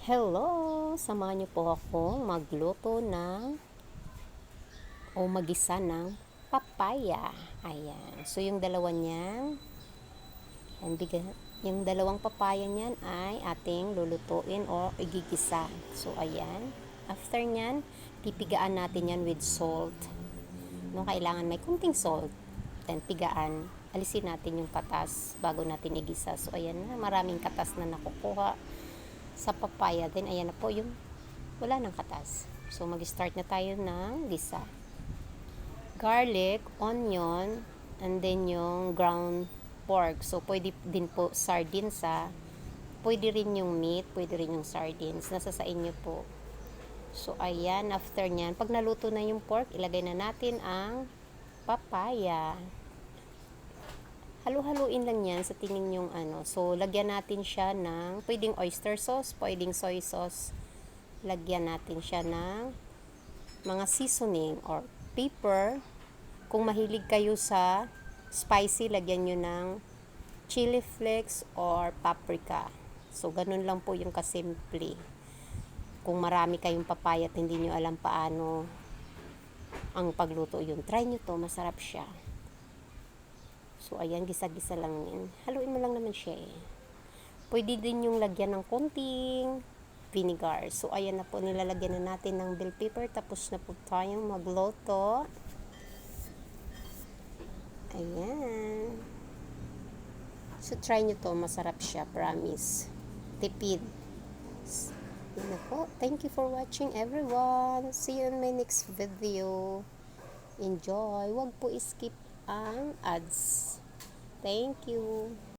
Hello! Samahan niyo po ako magluto ng o magisa ng papaya. Ayan. So, yung dalawa niyan, yung dalawang papaya niyan ay ating lulutuin o igigisa. So, ayan. After niyan, pipigaan natin yan with salt. No, kailangan may kunting salt. Then, pigaan. Alisin natin yung katas bago natin igisa. So, ayan na. Maraming katas na nakukuha sa papaya. Then, ayan na po yung wala nang katas. So, mag-start na tayo ng gisa. Garlic, onion, and then yung ground pork. So, pwede din po sardines pwede rin yung meat, pwede rin yung sardines. Nasa sa inyo po. So, ayan. After nyan, pag naluto na yung pork, ilagay na natin ang papaya. Halu-haluin lang yan sa tingin yung ano. So, lagyan natin siya ng pwedeng oyster sauce, pwedeng soy sauce. Lagyan natin siya ng mga seasoning or pepper. Kung mahilig kayo sa spicy, lagyan nyo ng chili flakes or paprika. So, ganun lang po yung kasimple. Kung marami kayong papaya at hindi nyo alam paano ang pagluto yun, try nyo to, masarap siya. So, ayan, gisa-gisa lang yan. Haluin mo lang naman siya eh. Pwede din yung lagyan ng konting vinegar. So, ayan na po, nilalagyan na natin ng bell pepper. Tapos na po tayong magluto. Ayan. So, try nyo to. Masarap siya. Promise. Tipid. Ayan na po. Thank you for watching, everyone. See you in my next video. Enjoy. Huwag po skip ang ads. Thank you.